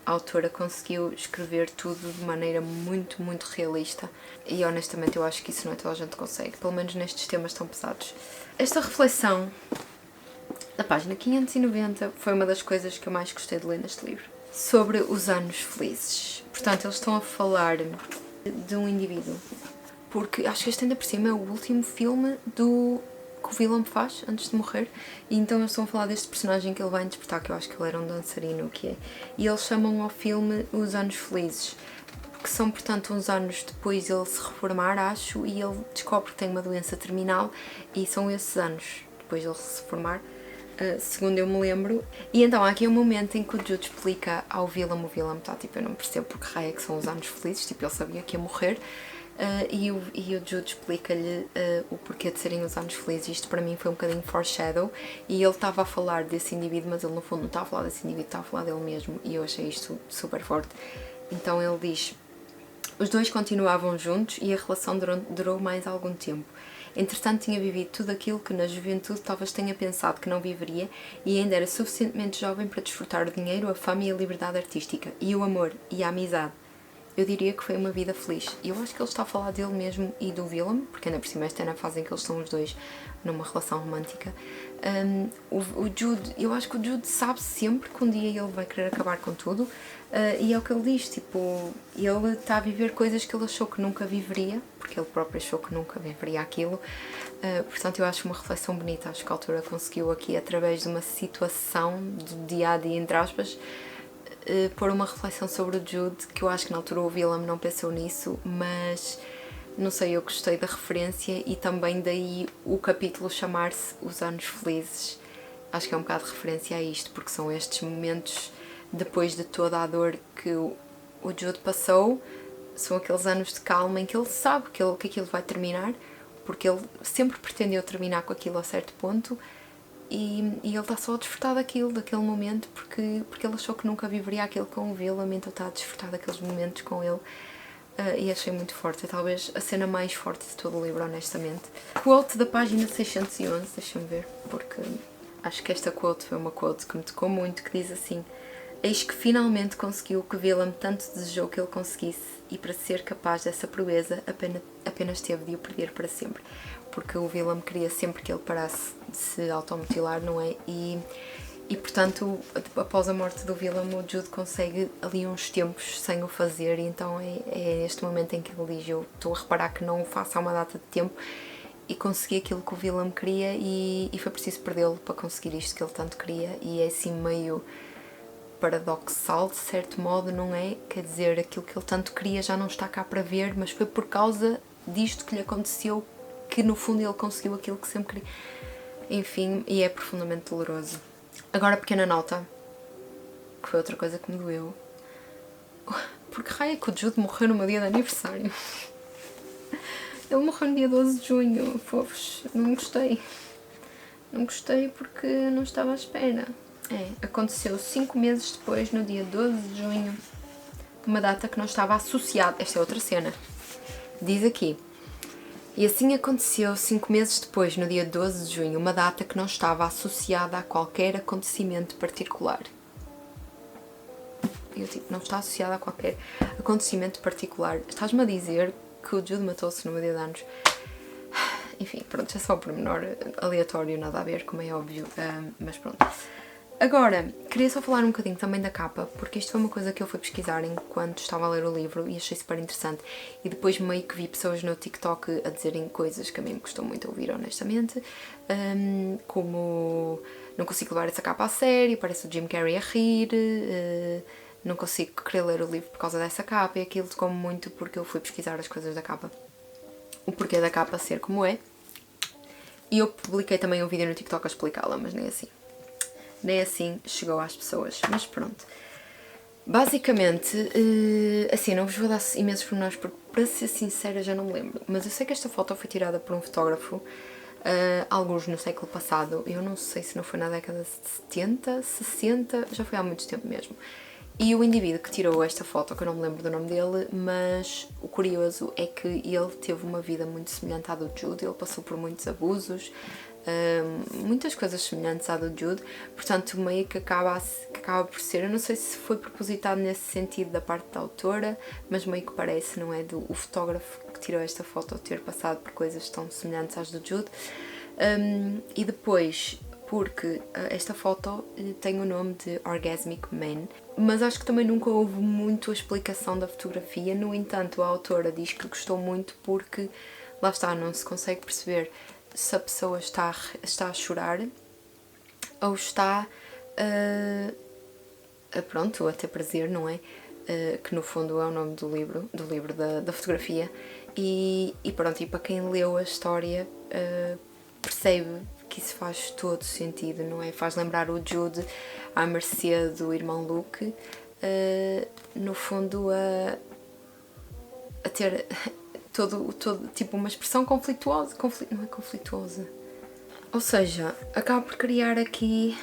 A autora conseguiu escrever tudo de maneira muito, muito realista e honestamente eu acho que isso não é toda a gente consegue, pelo menos nestes temas tão pesados. Esta reflexão da página 590 foi uma das coisas que eu mais gostei de ler neste livro, sobre os anos felizes. Portanto, eles estão a falar de um indivíduo, porque acho que este ainda por cima é o último filme que o Willem faz antes de morrer, e então eles estão a falar deste personagem que ele vai interpretar, que eu acho que ele era um dançarino, o que é, e eles chamam ao filme Os Anos Felizes, que são, portanto, uns anos depois de ele se reformar, acho, e ele descobre que tem uma doença terminal, e são esses anos depois de ele se formar, segundo eu me lembro. E então há aqui um momento em que o Jude explica ao Willem, o Willem está tipo, eu não percebo porque raio é que são os anos felizes, tipo, ele sabia que ia morrer. E o Jude explica-lhe o porquê de serem os anos felizes. Isto para mim foi um bocadinho foreshadow, e ele estava a falar desse indivíduo, mas ele no fundo não estava a falar desse indivíduo, estava a falar dele mesmo, e eu achei isto super forte. Então ele diz: os dois continuavam juntos e a relação durou mais algum tempo. Entretanto, tinha vivido tudo aquilo que na juventude talvez tenha pensado que não viveria, e ainda era suficientemente jovem para desfrutar o dinheiro, a fama e a liberdade artística, e o amor e a amizade. Eu diria que foi uma vida feliz. E eu acho que ele está a falar dele mesmo e do Willem, porque ainda por cima esta é na fase em que eles estão os dois numa relação romântica. O Jude, eu acho que o Jude sabe sempre que um dia ele vai querer acabar com tudo, e é o que ele diz, tipo, ele está a viver coisas que ele achou que nunca viveria, porque ele próprio achou que nunca viveria aquilo. Portanto, eu acho uma reflexão bonita. Acho que a autora conseguiu aqui, através de uma situação do dia-a-dia, entre aspas, pôr uma reflexão sobre o Jude, que eu acho que na altura o Willem não pensou nisso, mas não sei, eu gostei da referência, e também daí o capítulo chamar-se Os Anos Felizes. Acho que é um bocado de referência a isto, porque são estes momentos depois de toda a dor que o Jude passou, são aqueles anos de calma em que ele sabe que aquilo vai terminar, porque ele sempre pretendeu terminar com aquilo a certo ponto. E ele está só a desfrutar daquele momento, porque ele achou que nunca viveria aquilo com o Willem, então está a desfrutar daqueles momentos com ele. E achei muito forte, é talvez a cena mais forte de todo o livro, honestamente. Quote da página 611, deixa-me ver, porque acho que esta quote foi uma quote que me tocou muito, que diz assim: eis que finalmente conseguiu o que Willem tanto desejou que ele conseguisse, e para ser capaz dessa proeza apenas teve de o perder para sempre. Porque o Willem queria sempre que ele parasse de se automutilar, não é? E portanto, após a morte do Willem, o Jude consegue ali uns tempos sem o fazer, e então é neste momento em que ele diz: eu estou a reparar que não o faço há uma data de tempo, e consegui aquilo que o Willem queria, e foi preciso perdê-lo para conseguir isto que ele tanto queria. E é assim meio paradoxal, de certo modo, não é? Quer dizer, aquilo que ele tanto queria já não está cá para ver, mas foi por causa disto que lhe aconteceu que no fundo ele conseguiu aquilo que sempre queria. Enfim, e é profundamente doloroso. Agora, pequena nota, que foi outra coisa que me doeu. Porque raio é que o Jude morreu no meu dia de aniversário? Ele morreu no dia 12 de junho, fofos. Não gostei. Não gostei porque não estava à espera. Aconteceu 5 meses depois, no dia 12 de junho, uma data que não estava associada. Esta é outra cena. Diz aqui. E assim aconteceu 5 meses depois, no dia 12 de junho, uma data que não estava associada a qualquer acontecimento particular. Eu tipo, não está associada a qualquer acontecimento particular. Estás-me a dizer que o Jude matou-se no meu dia de anos? Enfim, pronto, é só um pormenor aleatório, nada a ver, como é óbvio, mas pronto. Agora, queria só falar um bocadinho também da capa, porque isto foi uma coisa que eu fui pesquisar enquanto estava a ler o livro e achei super interessante. E depois meio que vi pessoas no TikTok a dizerem coisas que a mim me custou muito ouvir, honestamente. Como, não consigo levar essa capa a sério, parece o Jim Carrey a rir, não consigo querer ler o livro por causa dessa capa, e aquilo tocou-me muito porque eu fui pesquisar as coisas da capa. O porquê da capa ser como é. E eu publiquei também um vídeo no TikTok a explicá-la, mas nem assim chegou às pessoas, mas pronto. Basicamente, assim, não vos vou dar imensos pormenores porque, para ser sincera, já não me lembro. Mas eu sei que esta foto foi tirada por um fotógrafo, alguns no século passado. Eu não sei se não foi na década de 70, 60, já foi há muito tempo mesmo. E o indivíduo que tirou esta foto, que eu não me lembro do nome dele, mas o curioso é que ele teve uma vida muito semelhante à do Jude, ele passou por muitos abusos, muitas coisas semelhantes à do Jude, portanto meio que acaba por ser, eu não sei se foi propositado nesse sentido da parte da autora, mas meio que parece, não é, o fotógrafo que tirou esta foto ter passado por coisas tão semelhantes às do Jude. E depois, porque esta foto tem o nome de Orgasmic Man, mas acho que também nunca houve muito a explicação da fotografia. No entanto, a autora diz que gostou muito porque, lá está, não se consegue perceber se a pessoa está a chorar ou está pronto, a ter prazer, não é? Que no fundo é o nome do livro da fotografia. E pronto, e para quem leu a história percebe que isso faz todo sentido, não é? Faz lembrar o Jude à mercê do irmão Luke, no fundo a ter todo tipo uma expressão conflituosa, não é conflituosa, ou seja, acaba por criar aqui,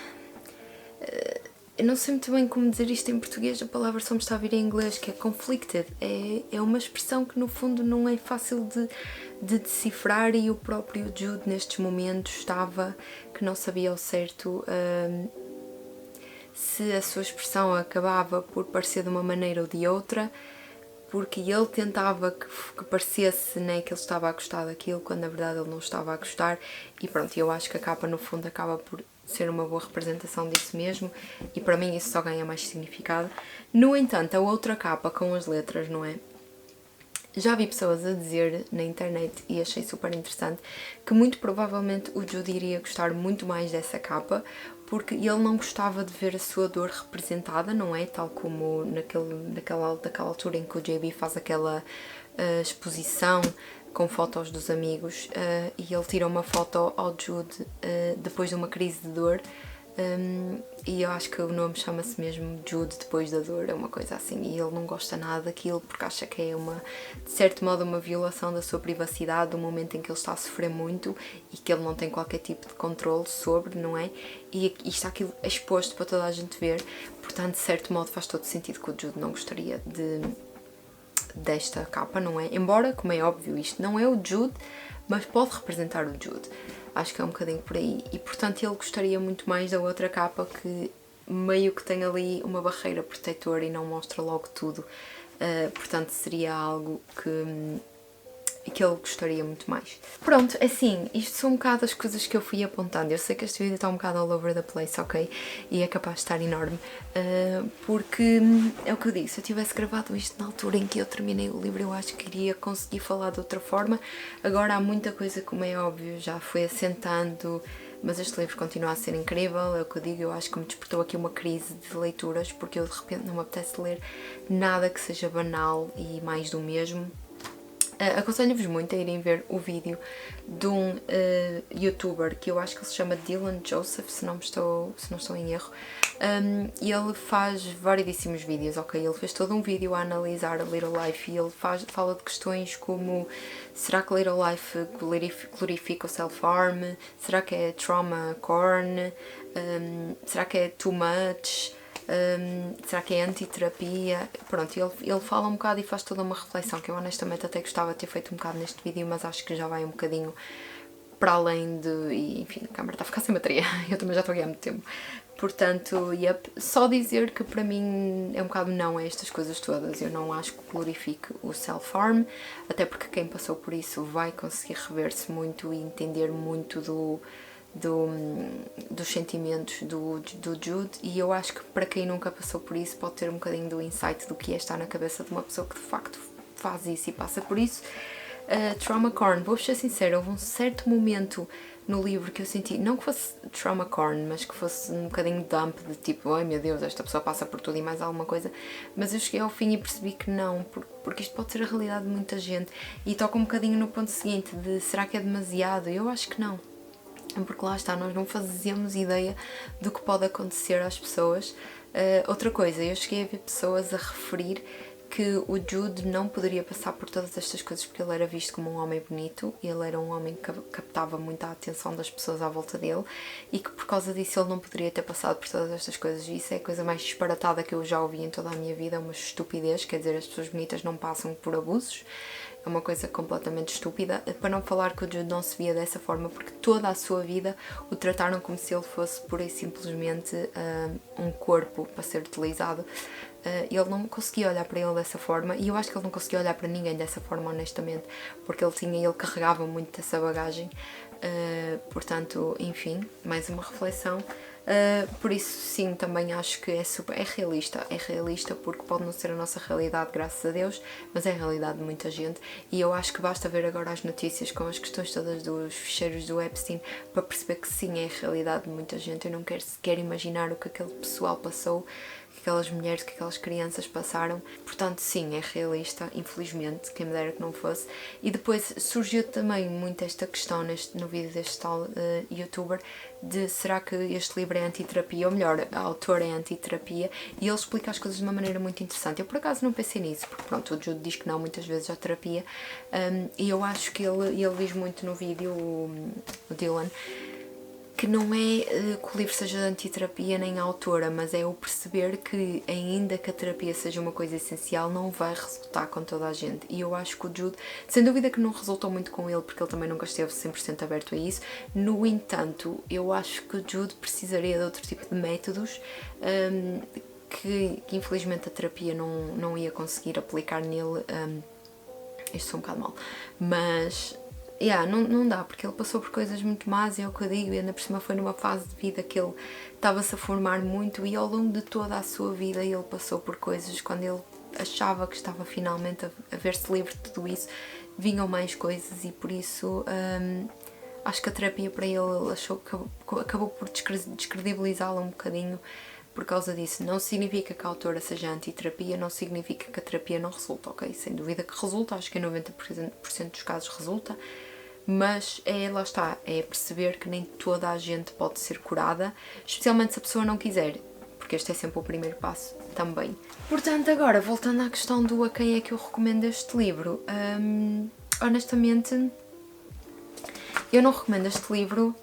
eu não sei muito bem como dizer isto em português, a palavra só me está a vir em inglês, que é conflicted, é uma expressão que no fundo não é fácil de decifrar, e o próprio Jude nestes momentos estava que não sabia ao certo se a sua expressão acabava por parecer de uma maneira ou de outra, porque ele tentava que parecesse, né, que ele estava a gostar daquilo, quando na verdade ele não estava a gostar. E pronto, eu acho que a capa no fundo acaba por ser uma boa representação disso mesmo, e para mim isso só ganha mais significado. No entanto, a outra capa com as letras, não é? Já vi pessoas a dizer na internet, e achei super interessante, que muito provavelmente o Jude iria gostar muito mais dessa capa, porque ele não gostava de ver a sua dor representada, não é? Tal como daquela altura em que o JB faz aquela exposição com fotos dos amigos, e ele tira uma foto ao Jude depois de uma crise de dor, e eu acho que o nome chama-se mesmo Jude depois da dor, é uma coisa assim, e ele não gosta nada daquilo porque acha que é de certo modo uma violação da sua privacidade, do momento em que ele está a sofrer muito e que ele não tem qualquer tipo de controle sobre, não é? E está aquilo exposto para toda a gente ver, portanto de certo modo faz todo sentido que o Jude não gostaria desta capa, não é? Embora, como é óbvio, isto não é o Jude, mas pode representar o Jude. Acho que é um bocadinho por aí. E portanto ele gostaria muito mais da outra capa, que meio que tem ali uma barreira protetora e não mostra logo tudo. Portanto seria algo que ele gostaria muito mais. Pronto, assim, isto são um bocado as coisas que eu fui apontando. Eu sei que este vídeo está um bocado all over the place, ok? E é capaz de estar enorme, porque é o que eu disse, se eu tivesse gravado isto na altura em que eu terminei o livro, eu acho que iria conseguir falar de outra forma. Agora há muita coisa, como é óbvio, já foi assentando, mas este livro continua a ser incrível, é o que eu digo. Eu acho que me despertou aqui uma crise de leituras, porque eu de repente não me apetece ler nada que seja banal e mais do mesmo. Aconselho-vos muito a irem ver o vídeo de um youtuber que eu acho que ele se chama Dylan Joseph, se não estou em erro. E ele faz variedíssimos vídeos, ok? Ele fez todo um vídeo a analisar a Little Life e ele fala de questões como: será que Little Life glorifica o self-harm? Será que é trauma corn? Será que é too much? Será que é antiterapia? Pronto, ele fala um bocado e faz toda uma reflexão que eu honestamente até gostava de ter feito um bocado neste vídeo, mas acho que já vai um bocadinho para além de... E, enfim, a câmera está a ficar sem bateria, eu também já estou aqui há muito tempo. Portanto, só dizer que para mim é um bocado não a estas coisas todas. Eu não acho que glorifique o self-harm, até porque quem passou por isso vai conseguir rever-se muito e entender muito dos sentimentos do Jude, e eu acho que para quem nunca passou por isso pode ter um bocadinho do insight do que é estar na cabeça de uma pessoa que de facto faz isso e passa por isso. Trauma corn, vou ser sincera, houve um certo momento no livro que eu senti, não que fosse trauma corn, mas que fosse um bocadinho dump, de tipo, ai meu Deus, esta pessoa passa por tudo e mais alguma coisa, mas eu cheguei ao fim e percebi que não, porque isto pode ser a realidade de muita gente, e toca um bocadinho no ponto seguinte, de será que é demasiado? Eu acho que não. Porque lá está, nós não fazemos ideia do que pode acontecer às pessoas. Outra coisa, eu cheguei a ver pessoas a referir que o Jude não poderia passar por todas estas coisas porque ele era visto como um homem bonito, ele era um homem que captava muito a atenção das pessoas à volta dele e que por causa disso ele não poderia ter passado por todas estas coisas, e isso é a coisa mais disparatada que eu já ouvi em toda a minha vida, é uma estupidez, quer dizer, as pessoas bonitas não passam por abusos, é uma coisa completamente estúpida, para não falar que o Jude não se via dessa forma, porque toda a sua vida o trataram como se ele fosse pura e simplesmente um corpo para ser utilizado. Ele não conseguia olhar para ele dessa forma, e eu acho que ele não conseguia olhar para ninguém dessa forma, honestamente, porque ele carregava muito dessa bagagem. Portanto, enfim, mais uma reflexão. Por isso sim, também acho que é realista porque pode não ser a nossa realidade, graças a Deus, mas é a realidade de muita gente, e eu acho que basta ver agora as notícias com as questões todas dos ficheiros do Epstein para perceber que sim, é a realidade de muita gente. Eu não quero sequer imaginar o que aquele pessoal passou, que aquelas mulheres, que aquelas crianças passaram. Portanto, sim, é realista, infelizmente, quem me dera que não fosse. E depois surgiu também muito esta questão no vídeo deste tal youtuber, de será que este livro é antiterapia, ou melhor, a autora é antiterapia, e ele explica as coisas de uma maneira muito interessante. Eu por acaso não pensei nisso, porque pronto, o Jude diz que não muitas vezes à terapia, e eu acho que ele diz muito no vídeo, o Dylan, que não é que o livro seja de antiterapia nem a autora, mas é o perceber que, ainda que a terapia seja uma coisa essencial, não vai resultar com toda a gente. E eu acho que o Jude, sem dúvida que não resultou muito com ele, porque ele também nunca esteve 100% aberto a isso. No entanto, eu acho que o Jude precisaria de outro tipo de métodos que infelizmente a terapia não ia conseguir aplicar nele. Isto sou um bocado mal, mas... não dá, porque ele passou por coisas muito más, é o que eu digo, e ainda por cima foi numa fase de vida que ele estava-se a formar muito, e ao longo de toda a sua vida ele passou por coisas. Quando ele achava que estava finalmente a ver-se livre de tudo isso, vinham mais coisas, e por isso acho que a terapia para ele achou que acabou por descredibilizá-la um bocadinho por causa disso. Não significa que a autora seja antiterapia, não significa que a terapia não resulta, ok? Sem dúvida que resulta, acho que em 90% dos casos resulta, mas lá está, é perceber que nem toda a gente pode ser curada, especialmente se a pessoa não quiser, porque este é sempre o primeiro passo também. Portanto, agora, voltando à questão do a quem é que eu recomendo este livro, honestamente, eu não recomendo este livro.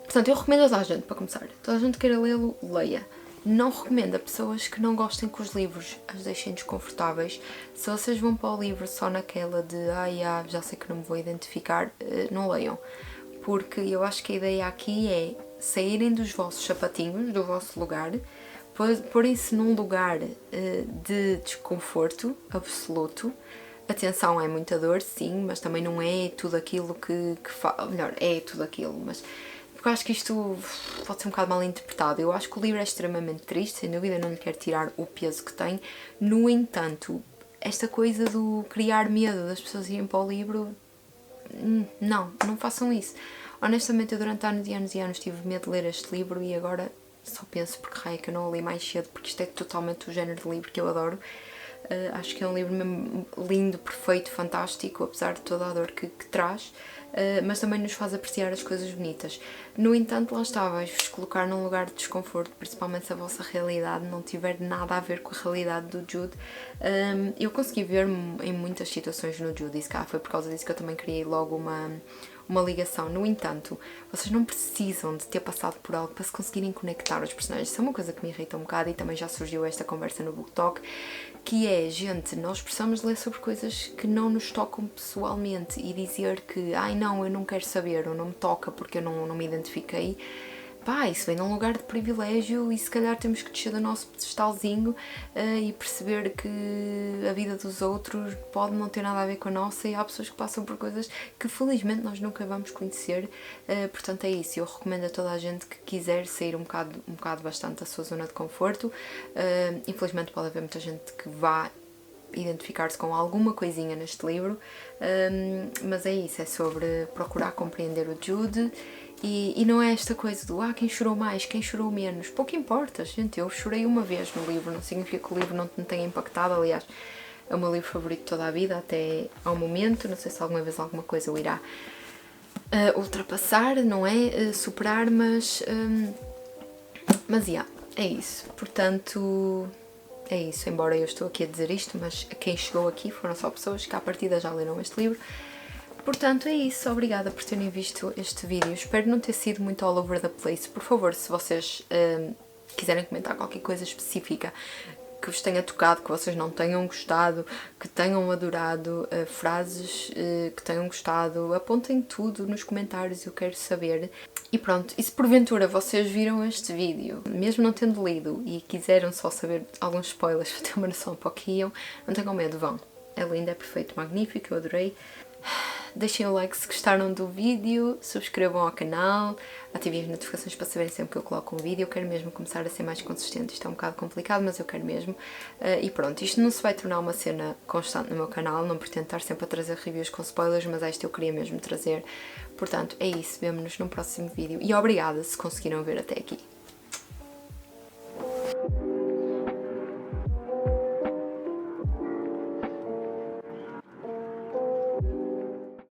Portanto, eu recomendo a toda a gente, para começar. Toda a gente queira lê-lo, leia. Não recomendo a pessoas que não gostem que os livros as deixem desconfortáveis. Se vocês vão para o livro só naquela de já sei que não me vou identificar, não leiam. Porque eu acho que a ideia aqui é saírem dos vossos sapatinhos, do vosso lugar, porem-se num lugar de desconforto absoluto. Atenção, é muita dor, sim, mas também não é tudo aquilo que melhor, é tudo aquilo, mas... porque eu acho que isto pode ser um bocado mal interpretado. Eu acho que o livro é extremamente triste, sem dúvida, não lhe quero tirar o peso que tem. No entanto, esta coisa do criar medo das pessoas irem para o livro, não façam isso. Honestamente, eu durante anos e anos e anos tive medo de ler este livro, e agora só penso porque raio que eu não o li mais cedo, porque isto é totalmente o género de livro que eu adoro. Acho que é um livro mesmo lindo, perfeito, fantástico, apesar de toda a dor que traz. Mas também nos faz apreciar as coisas bonitas. No entanto, lá está, vais-vos colocar num lugar de desconforto, principalmente se a vossa realidade não tiver nada a ver com a realidade do Jude. Eu consegui ver-me em muitas situações no Jude, e se calhar foi por causa disso que eu também criei logo uma ligação. No entanto, vocês não precisam de ter passado por algo para se conseguirem conectar aos personagens. Isso é uma coisa que me irrita um bocado, e também já surgiu esta conversa no Book Talk, que é, gente, nós precisamos ler sobre coisas que não nos tocam pessoalmente, e dizer que, ai não, eu não quero saber, ou não me toca porque eu não me identifiquei. Pá, isso vem de um lugar de privilégio, e se calhar temos que descer do nosso pedestalzinho e perceber que a vida dos outros pode não ter nada a ver com a nossa, e há pessoas que passam por coisas que felizmente nós nunca vamos conhecer. Portanto é isso, eu recomendo a toda a gente que quiser sair um bocado bastante da sua zona de conforto. Infelizmente pode haver muita gente que vá identificar-se com alguma coisinha neste livro, mas é isso, é sobre procurar compreender o Jude. E não é esta coisa do quem chorou mais, quem chorou menos. Pouco importa, gente. Eu chorei uma vez no livro, não significa que o livro não me tenha impactado. Aliás, é o meu livro favorito de toda a vida, até ao momento. Não sei se alguma vez alguma coisa o irá ultrapassar, não é? Superar, mas é isso. Portanto, é isso. Embora eu estou aqui a dizer isto, mas quem chegou aqui foram só pessoas que à partida já leram este livro. Portanto, é isso. Obrigada por terem visto este vídeo. Espero não ter sido muito all over the place. Por favor, se vocês quiserem comentar qualquer coisa específica que vos tenha tocado, que vocês não tenham gostado, que tenham adorado, frases que tenham gostado, apontem tudo nos comentários, eu quero saber. E pronto, e se porventura vocês viram este vídeo, mesmo não tendo lido, e quiseram só saber alguns spoilers para ter uma noção para o que iam, não tenham medo, vão. É lindo, é perfeito, magnífico, eu adorei. Deixem o like se gostaram do vídeo, subscrevam ao canal, ativem as notificações para saberem sempre que eu coloco um vídeo. Eu quero mesmo começar a ser mais consistente, isto é um bocado complicado, mas eu quero mesmo. E pronto, isto não se vai tornar uma cena constante no meu canal, não pretendo estar sempre a trazer reviews com spoilers, mas esta eu queria mesmo trazer. Portanto, é isso, vemo-nos num próximo vídeo, e obrigada se conseguiram ver até aqui.